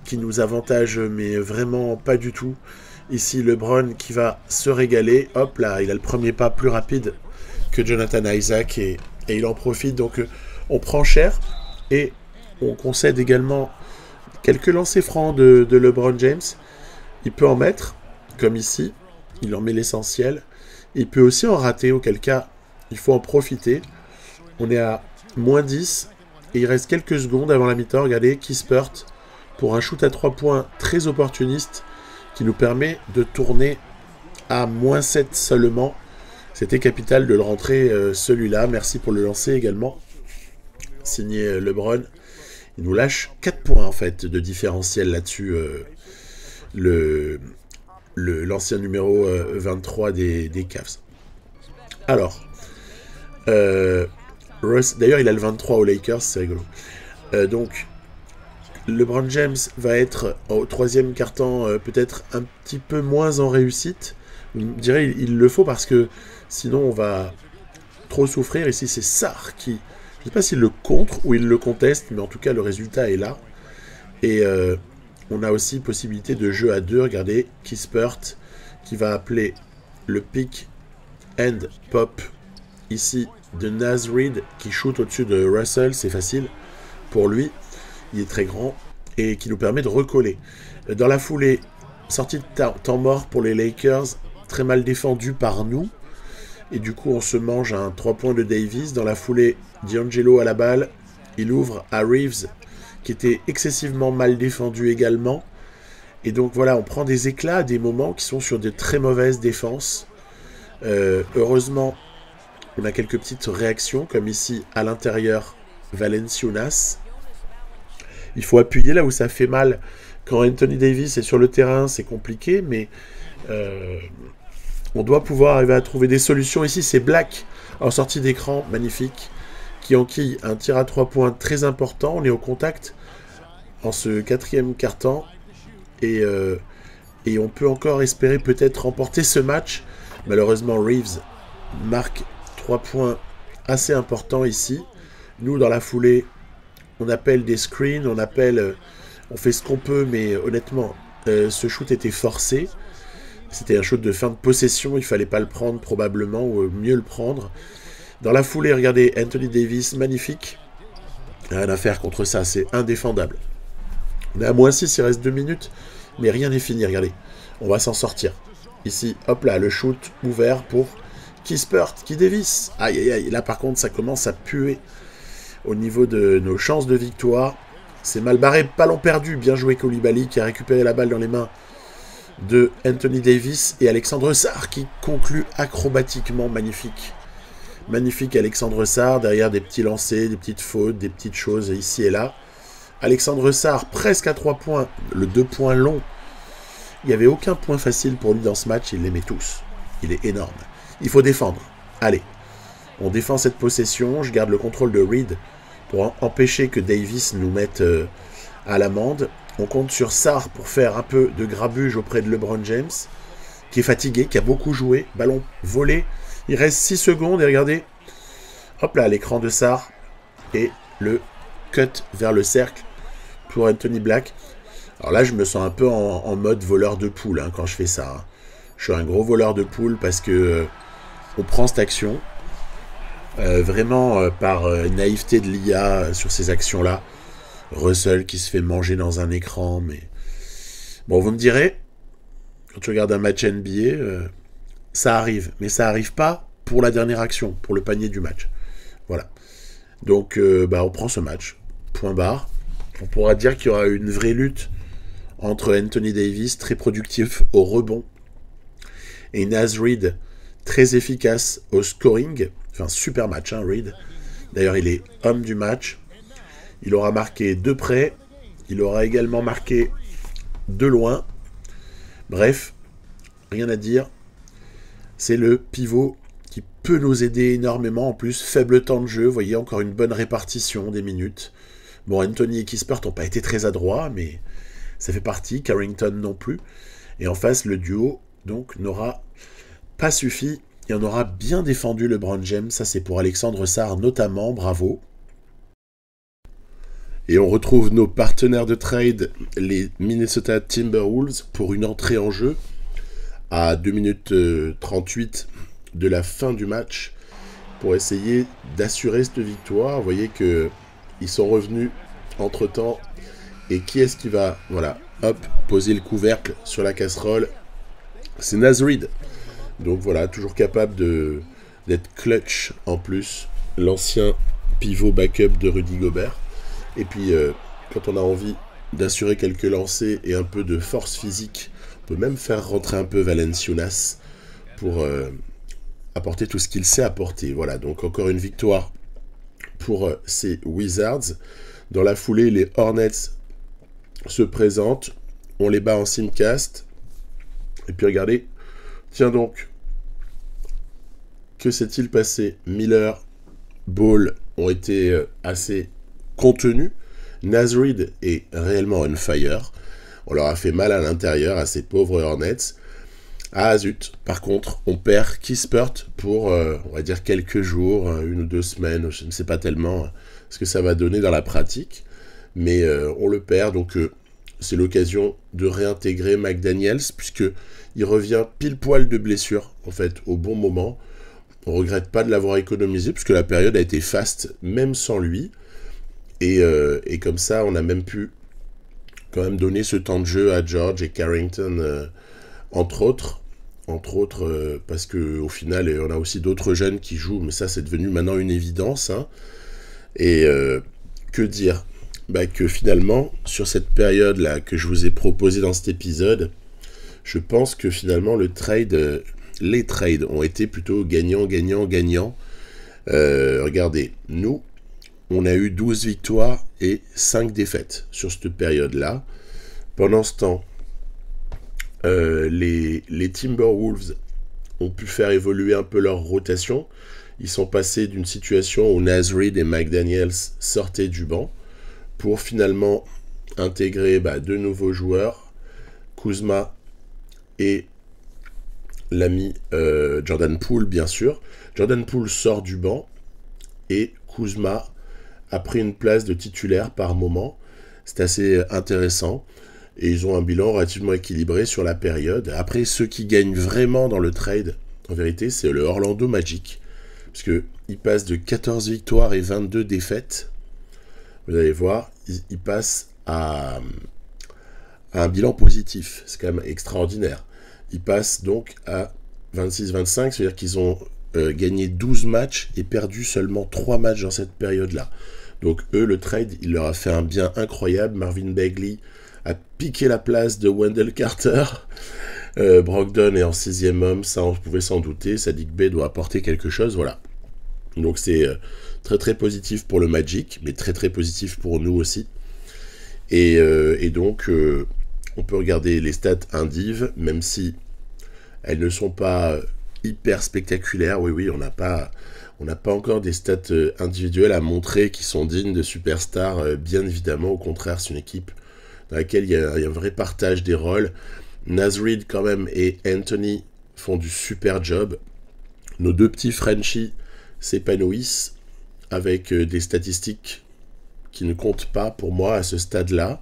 qui nous avantagent, mais vraiment pas du tout. Ici, LeBron qui va se régaler. Hop là, il a le premier pas plus rapide que Jonathan Isaac et il en profite. Donc on prend cher et on concède également quelques lancers francs de LeBron James. Il peut en mettre, comme ici. Il en met l'essentiel. Il peut aussi en rater, auquel cas il faut en profiter. On est à moins 10 et il reste quelques secondes avant la mi-temps. Regardez, Kispert pour un shoot à 3 points très opportuniste qui nous permet de tourner à moins 7 seulement. C'était capital de le rentrer celui-là. Merci pour le lancer également. Signé LeBron. Il nous lâche 4 points en fait de différentiel là-dessus. L'ancien numéro 23 des Cavs. Alors, d'ailleurs il a le 23 aux Lakers, c'est rigolo. Donc, LeBron James va être au troisième quart-temps peut-être un petit peu moins en réussite. Je dirais il le faut parce que sinon on va trop souffrir. Ici c'est Sarr qui, je ne sais pas s'il le contre ou il le conteste, mais en tout cas le résultat est là. Et on a aussi possibilité de jeu à deux. Regardez, Kispert qui va appeler le pick and pop ici de Naz Reid qui shoot au-dessus de Russell. C'est facile pour lui. Il est très grand et qui nous permet de recoller. Dans la foulée, sortie de temps mort pour les Lakers, très mal défendu par nous. Et du coup, on se mange un 3 points de Davis. Dans la foulée, D'Angelo à la balle. Il ouvre à Reeves, qui était excessivement mal défendu également. Et donc voilà, on prend des éclats à des moments qui sont sur de très mauvaises défenses. Heureusement, on a quelques petites réactions, comme ici à l'intérieur, Valenciunas. Il faut appuyer là où ça fait mal. Quand Anthony Davis est sur le terrain, c'est compliqué, mais on doit pouvoir arriver à trouver des solutions. Ici, c'est Black, en sortie d'écran, magnifique, qui enquille un tir à 3 points très important. On est au contact en ce quatrième quart-temps, et on peut encore espérer peut-être remporter ce match. Malheureusement, Reeves marque 3 points assez importants ici. Nous, dans la foulée, on appelle des screens, on fait ce qu'on peut, mais honnêtement, ce shoot était forcé. C'était un shoot de fin de possession, il fallait pas le prendre probablement, ou mieux le prendre. Dans la foulée, regardez, Anthony Davis, magnifique. Rien à faire contre ça, c'est indéfendable. On est à moins 6, il reste 2 minutes, mais rien n'est fini, regardez. On va s'en sortir. Ici, hop là, le shoot ouvert pour Kispert, qui Davis. Aïe, aïe, aïe, là par contre, ça commence à puer. Au niveau de nos chances de victoire, c'est mal barré, ballon perdu, bien joué Coulibaly qui a récupéré la balle dans les mains de Anthony Davis et Alexandre Sarr qui conclut acrobatiquement, magnifique. Magnifique Alexandre Sarr, derrière des petits lancers, des petites fautes, des petites choses ici et là. Alexandre Sarr presque à 3 points, le 2 points long. Il n'y avait aucun point facile pour lui dans ce match, il les met tous. Il est énorme. Il faut défendre. Allez, on défend cette possession, je garde le contrôle de Reid pour empêcher que Davis nous mette à l'amende. On compte sur Sarr pour faire un peu de grabuge auprès de LeBron James, qui est fatigué, qui a beaucoup joué. Ballon volé. Il reste 6 secondes et regardez. Hop là, l'écran de Sarr et le cut vers le cercle pour Anthony Black. Alors là, je me sens un peu en mode voleur de poule hein, quand je fais ça. Hein. Je suis un gros voleur de poule parce que on prend cette action vraiment par naïveté de l'IA sur ces actions-là. Russell qui se fait manger dans un écran, mais bon, vous me direz, quand tu regardes un match NBA, ça arrive, mais ça arrive pas pour la dernière action, pour le panier du match. Voilà. Donc, on prend ce match. Point barre. On pourra dire qu'il y aura une vraie lutte entre Anthony Davis, très productif au rebond, et Naz Reid, très efficace au scoring. Enfin, super match, hein, Reid. D'ailleurs, il est homme du match. Il aura marqué de près. Il aura également marqué de loin. Bref, rien à dire. C'est le pivot qui peut nous aider énormément. En plus, faible temps de jeu. Vous voyez, encore une bonne répartition des minutes. Bon, Anthony et Kispert n'ont pas été très adroits, mais ça fait partie. Carrington non plus. Et en face, le duo, donc, n'aura pas suffi. Et on aura bien défendu LeBron James. Ça, c'est pour Alexandre Sarr notamment. Bravo. Et on retrouve nos partenaires de trade, les Minnesota Timberwolves, pour une entrée en jeu à 2 minutes 38 de la fin du match pour essayer d'assurer cette victoire. Vous voyez qu'ils sont revenus entre-temps. Et qui est-ce qui va, voilà, hop, poser le couvercle sur la casserole? C'est Naz Reid. Donc voilà, toujours capable d'être clutch en plus. L'ancien pivot backup de Rudy Gobert. Et puis, quand on a envie d'assurer quelques lancers et un peu de force physique, on peut même faire rentrer un peu Valanciunas pour apporter tout ce qu'il sait apporter. Voilà, donc encore une victoire pour ces Wizards. Dans la foulée, les Hornets se présentent. On les bat en simcast. Et puis regardez, tiens donc, que s'est-il passé? Miller, Ball ont été assez contenus. Naz Reid est réellement on fire. On leur a fait mal à l'intérieur à ces pauvres Hornets. Ah zut, par contre, on perd Kispert pour, on va dire, quelques jours, 1 ou 2 semaines, je ne sais pas tellement ce que ça va donner dans la pratique, mais on le perd, donc c'est l'occasion de réintégrer McDaniels, puisqu'il revient pile poil de blessure, en fait, au bon moment. On ne regrette pas de l'avoir économisé, puisque la période a été faste, même sans lui. Et comme ça, on a même pu quand même donner ce temps de jeu à George et Carrington, entre autres, parce qu'au final, on a aussi d'autres jeunes qui jouent, mais ça, c'est devenu maintenant une évidence. Hein. Et que dire? Que finalement, sur cette période-là que je vous ai proposée dans cet épisode, je pense que finalement, les trades ont été plutôt gagnants. Regardez, nous, on a eu 12 victoires et 5 défaites sur cette période-là. Pendant ce temps, les Timberwolves ont pu faire évoluer un peu leur rotation. Ils sont passés d'une situation où Naz Reid et McDaniels sortaient du banc pour finalement intégrer 2 nouveaux joueurs, Kuzma et l'ami Jordan Poole, bien sûr. Jordan Poole sort du banc et Kuzma a pris une place de titulaire par moment. C'est assez intéressant. Et ils ont un bilan relativement équilibré sur la période. Après, ceux qui gagnent vraiment dans le trade, en vérité, c'est le Orlando Magic. Parce qu'ils passent de 14 victoires et 22 défaites. Vous allez voir, ils passent à un bilan positif. C'est quand même extraordinaire. Ils passent donc à 26-25, c'est-à-dire qu'ils ont gagné 12 matchs et perdu seulement 3 matchs dans cette période-là. Donc eux, le trade, il leur a fait un bien incroyable. Marvin Bagley a piqué la place de Wendell Carter. Brogdon est en 6e homme, ça on pouvait s'en douter. Saddiq Bey doit apporter quelque chose, voilà. Donc c'est très très positif pour le Magic, mais très très positif pour nous aussi. Et donc on peut regarder les stats indives, même si elles ne sont pas hyper spectaculaires. Oui, on n'a pas encore des stats individuelles à montrer qui sont dignes de superstars, bien évidemment. Au contraire, c'est une équipe dans laquelle il y a un vrai partage des rôles. Naz Reid quand même et Anthony font du super job. Nos 2 petits Frenchies s'épanouissent avec des statistiques qui ne comptent pas pour moi à ce stade-là.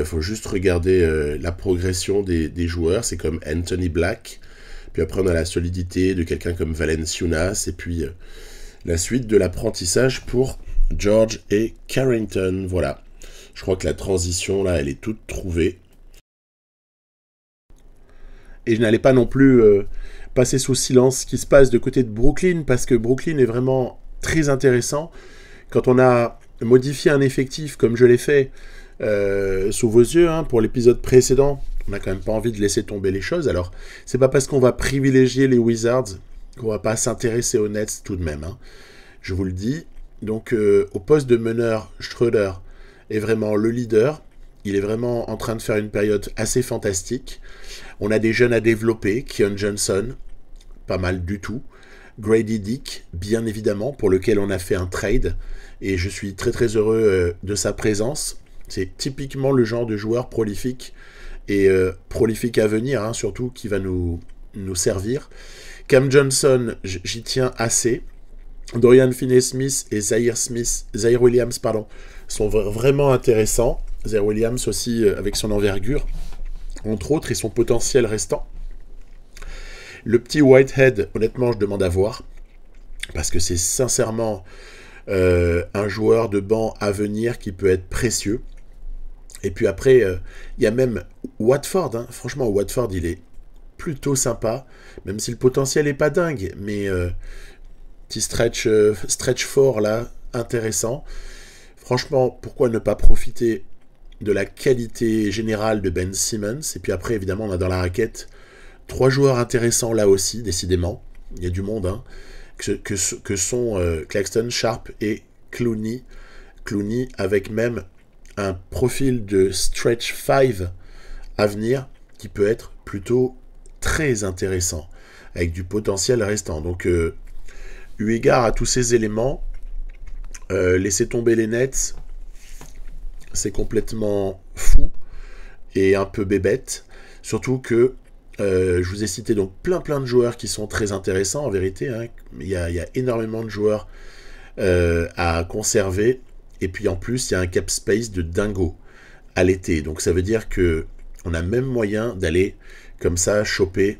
Faut juste regarder la progression des joueurs. C'est comme Anthony Black. Puis après, on a la solidité de quelqu'un comme Valanciunas. Et puis la suite de l'apprentissage pour George et Carrington. Voilà. Je crois que la transition, là, elle est toute trouvée. Et je n'allais pas non plus passer sous silence ce qui se passe de côté de Brooklyn, parce que Brooklyn est vraiment très intéressant. Quand on a modifié un effectif comme je l'ai fait sous vos yeux pour l'épisode précédent, on n'a quand même pas envie de laisser tomber les choses. Alors, c'est pas parce qu'on va privilégier les Wizards qu'on va pas s'intéresser aux Nets tout de même. Je vous le dis. Donc, au poste de meneur, Schroeder est vraiment le leader. Il est vraiment en train de faire une période assez fantastique. On a des jeunes à développer, Keon Johnson, pas mal du tout. Grady Dick, bien évidemment, pour lequel on a fait un trade. Et je suis très très heureux de sa présence. C'est typiquement le genre de joueur prolifique et prolifique à venir, surtout, qui va nous servir. Cam Johnson, j'y tiens assez. Dorian Finney-Smith et Zaire Williams, sont vraiment intéressants. Zaire Williams aussi avec son envergure, entre autres, et son potentiel restant. Le petit Whitehead, honnêtement, je demande à voir, parce que c'est sincèrement un joueur de banc à venir qui peut être précieux. Et puis après, il y a même Watford. Franchement, Watford, il est plutôt sympa, même si le potentiel n'est pas dingue, mais petit stretch fort là, intéressant. Franchement, pourquoi ne pas profiter de la qualité générale de Ben Simmons? Et puis après, évidemment, on a dans la raquette 3 joueurs intéressants là aussi, décidément. Il y a du monde, que sont Claxton, Sharp et Clooney. Clooney avec même un profil de stretch 5 à venir qui peut être plutôt très intéressant, avec du potentiel restant. Donc, eu égard à tous ces éléments, laisser tomber les Nets, c'est complètement fou et un peu bébête. Surtout que je vous ai cité donc plein de joueurs qui sont très intéressants en vérité. Il y a énormément de joueurs à conserver. Et puis en plus, il y a un cap space de dingo à l'été. Donc ça veut dire que on a même moyen d'aller comme ça choper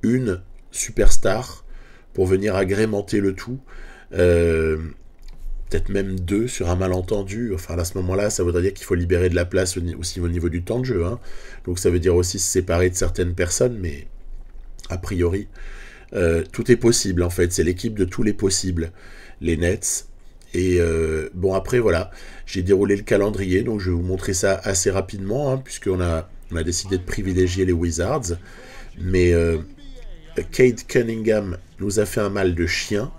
une superstar pour venir agrémenter le tout. Peut-être même 2 sur un malentendu. Enfin, à ce moment-là, ça voudrait dire qu'il faut libérer de la place aussi au niveau du temps de jeu. Donc ça veut dire aussi se séparer de certaines personnes, mais a priori, tout est possible en fait. C'est l'équipe de tous les possibles, les Nets. Et bon, après, voilà, j'ai déroulé le calendrier, donc je vais vous montrer ça assez rapidement, puisqu'on a décidé de privilégier les Wizards. Mais Cade Cunningham nous a fait un mal de chien.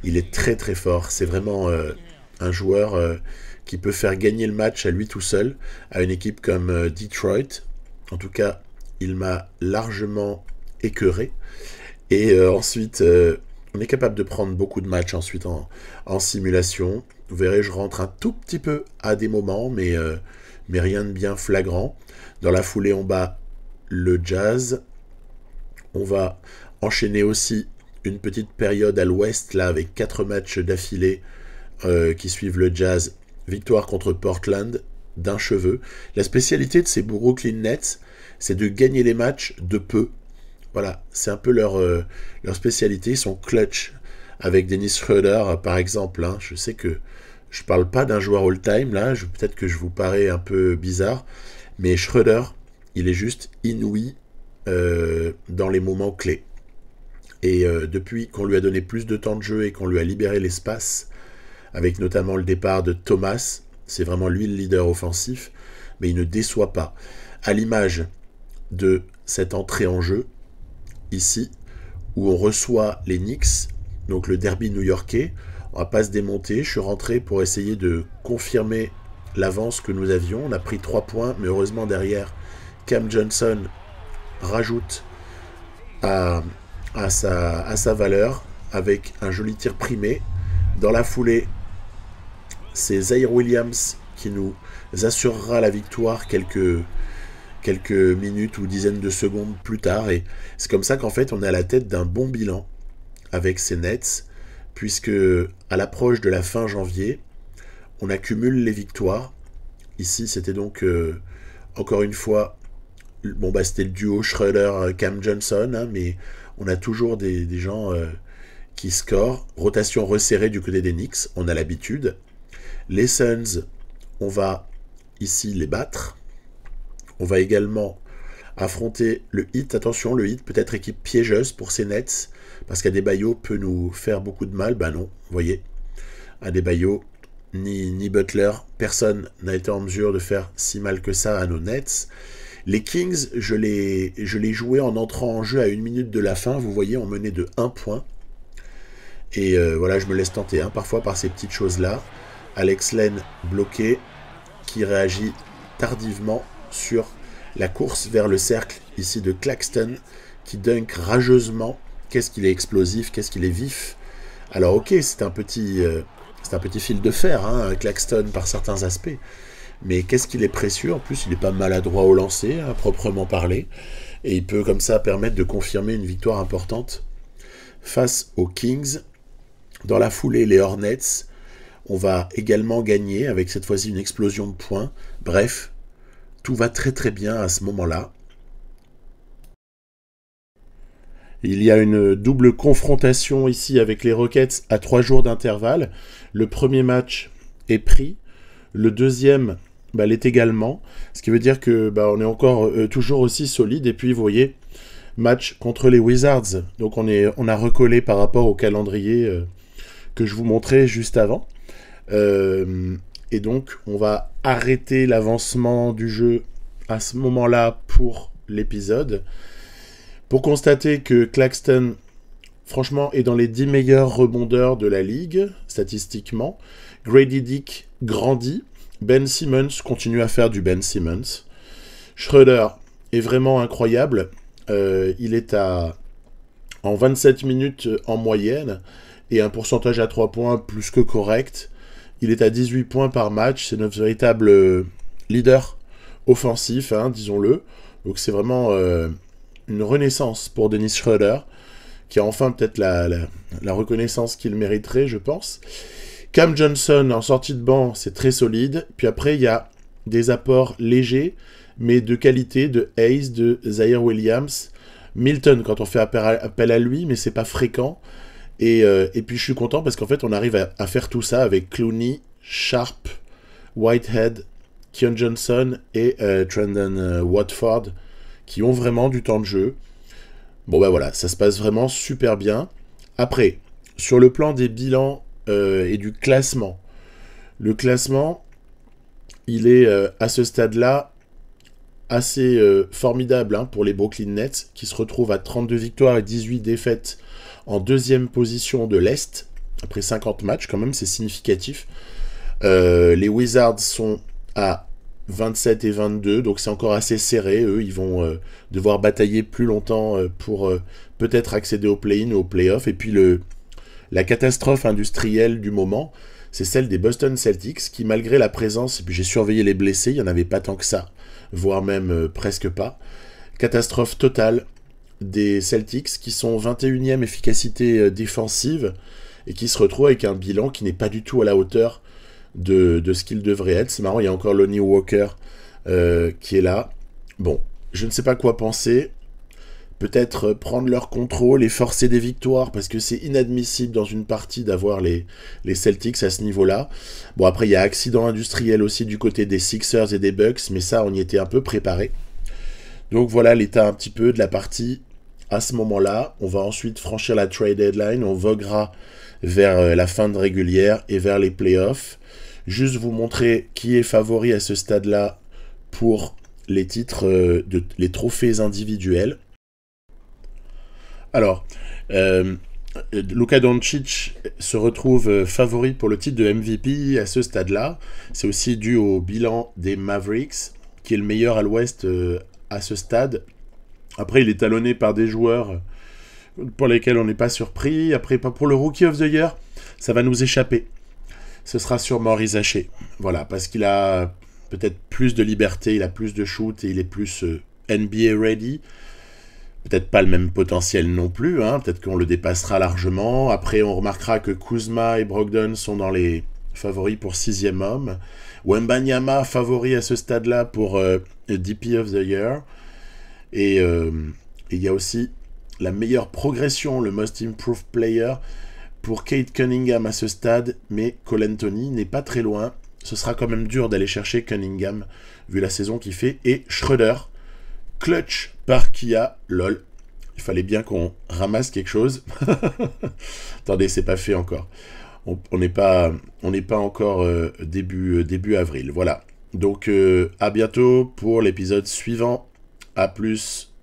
Il est très très fort. C'est vraiment un joueur qui peut faire gagner le match à lui tout seul, à une équipe comme Detroit. En tout cas, il m'a largement écœuré. Et ensuite, on est capable de prendre beaucoup de matchs ensuite en simulation. Vous verrez, je rentre un tout petit peu à des moments, mais rien de bien flagrant. Dans la foulée, on bat le Jazz. On va enchaîner aussi une petite période à l'ouest, là, avec 4 matchs d'affilée qui suivent le Jazz. Victoire contre Portland, d'un cheveu. La spécialité de ces Brooklyn Nets, c'est de gagner les matchs de peu. Voilà, c'est un peu leur spécialité. Ils sont clutch avec Dennis Schroeder, par exemple. Je sais que je parle pas d'un joueur all-time, là. Peut-être que je vous parais un peu bizarre. Mais Schroeder, il est juste inouï dans les moments clés. Et depuis qu'on lui a donné plus de temps de jeu et qu'on lui a libéré l'espace, avec notamment le départ de Thomas, c'est vraiment lui le leader offensif, mais il ne déçoit pas. À l'image de cette entrée en jeu, ici, où on reçoit les Knicks, donc le derby new-yorkais. On va pas se démonter. Je suis rentré pour essayer de confirmer l'avance que nous avions. On a pris 3 points, mais heureusement derrière, Cam Johnson rajoute à sa valeur avec un joli tir primé. Dans la foulée, c'est Zaire Williams qui nous assurera la victoire quelques minutes ou dizaines de secondes plus tard. Et c'est comme ça qu'en fait, on est à la tête d'un bon bilan avec ces Nets, puisque à l'approche de la fin janvier, on accumule les victoires. Ici, c'était donc encore une fois, bon bah c'était le duo Schroeder-Cam Johnson, hein, mais on a toujours des gens qui scorent. Rotation resserrée du côté des Knicks, on a l'habitude. Les Suns, on va ici les battre. On va également affronter le Heat. Attention, le Heat peut être équipe piégeuse pour ces Nets, parce qu'Adebayo peut nous faire beaucoup de mal. Ben non, vous voyez, Adebayo ni Butler, personne n'a été en mesure de faire si mal que ça à nos Nets. Les Kings, je l'ai joué en entrant en jeu à 1 minute de la fin. Vous voyez, on menait de 1 point. Et voilà, je me laisse tenter parfois par ces petites choses-là. Alex Len bloqué, qui réagit tardivement sur la course vers le cercle ici de Claxton, qui dunk rageusement. Qu'est-ce qu'il est explosif, qu'est-ce qu'il est vif. Alors ok, c'est un petit fil de fer, hein, Claxton par certains aspects. Mais qu'est-ce qu'il est précieux, en plus il n'est pas maladroit au lancer, à proprement parler. Et il peut comme ça permettre de confirmer une victoire importante face aux Kings. Dans la foulée, les Hornets, on va également gagner avec cette fois-ci une explosion de points. Bref, tout va très très bien à ce moment-là. Il y a une double confrontation ici avec les Rockets à 3 jours d'intervalle. Le premier match est pris. Le deuxième l'est également. Ce qui veut dire que on est encore toujours aussi solide. Et puis vous voyez, match contre les Wizards. Donc on a recollé par rapport au calendrier que je vous montrais juste avant. Et donc on va arrêter l'avancement du jeu à ce moment-là pour l'épisode. Pour constater que Claxton, franchement, est dans les 10 meilleurs rebondeurs de la ligue, statistiquement. Grady Dick grandit. Ben Simmons continue à faire du Ben Simmons. Schroeder est vraiment incroyable. Il est en 27 minutes en moyenne et un pourcentage à 3 points plus que correct. Il est à 18 points par match. C'est notre véritable leader offensif, disons-le. Donc c'est vraiment une renaissance pour Dennis Schroeder, qui a enfin peut-être la reconnaissance qu'il mériterait, je pense. Cam Johnson, en sortie de banc, c'est très solide. Puis après, il y a des apports légers, mais de qualité, de Hayes, de Zaire Williams. Milton, quand on fait appel à lui, mais c'est pas fréquent. Et puis je suis content parce qu'en fait, on arrive à faire tout ça avec Clooney, Sharp, Whitehead, Keon Johnson et Trendon Watford, qui ont vraiment du temps de jeu. Bon voilà, ça se passe vraiment super bien. Après, sur le plan des bilans et du classement, le classement, il est à ce stade-là assez formidable pour les Brooklyn Nets, qui se retrouvent à 32 victoires et 18 défaites en deuxième position de l'Est, après 50 matchs, quand même, c'est significatif. Les Wizards sont à 27 et 22, donc c'est encore assez serré. Eux, ils vont devoir batailler plus longtemps pour peut-être accéder au play-in ou au play-off. Et puis la catastrophe industrielle du moment, c'est celle des Boston Celtics, qui malgré la présence, et puis j'ai surveillé les blessés, il n'y en avait pas tant que ça, voire même presque pas. Catastrophe totale des Celtics, qui sont 21e efficacité défensive, et qui se retrouvent avec un bilan qui n'est pas du tout à la hauteur de ce qu'il devrait être. C'est marrant, il y a encore Lonnie Walker qui est là. Bon, je ne sais pas quoi penser. Peut-être prendre leur contrôle et forcer des victoires, parce que c'est inadmissible dans une partie d'avoir les Celtics à ce niveau-là. Bon, après, il y a accident industriel aussi du côté des Sixers et des Bucks, mais ça, on y était un peu préparé. Donc voilà l'état un petit peu de la partie à ce moment-là. On va ensuite franchir la trade deadline, on voguera vers la fin de régulière et vers les playoffs. Juste vous montrer qui est favori à ce stade-là pour les titres, les trophées individuels. Alors, Luka Doncic se retrouve favori pour le titre de MVP à ce stade-là. C'est aussi dû au bilan des Mavericks, qui est le meilleur à l'Ouest à ce stade. Après, il est talonné par des joueurs pour lesquels on n'est pas surpris. Après, pour le Rookie of the Year, ça va nous échapper. Ce sera sur Maurice Haché. Voilà, parce qu'il a peut-être plus de liberté, il a plus de shoot et il est plus NBA ready. Peut-être pas le même potentiel non plus, peut-être qu'on le dépassera largement. Après, on remarquera que Kuzma et Brogdon sont dans les favoris pour 6e homme. Wembanyama favori à ce stade-là pour DP of the Year. Et il y a aussi la meilleure progression, le Most Improved Player pour Kate Cunningham à ce stade, mais Cole Anthony n'est pas très loin. Ce sera quand même dur d'aller chercher Cunningham vu la saison qu'il fait. Et Schroeder, clutch par Kia, lol. Il fallait bien qu'on ramasse quelque chose. Attendez, c'est pas fait encore. On n'est pas encore début avril. Voilà. Donc à bientôt pour l'épisode suivant. À plus.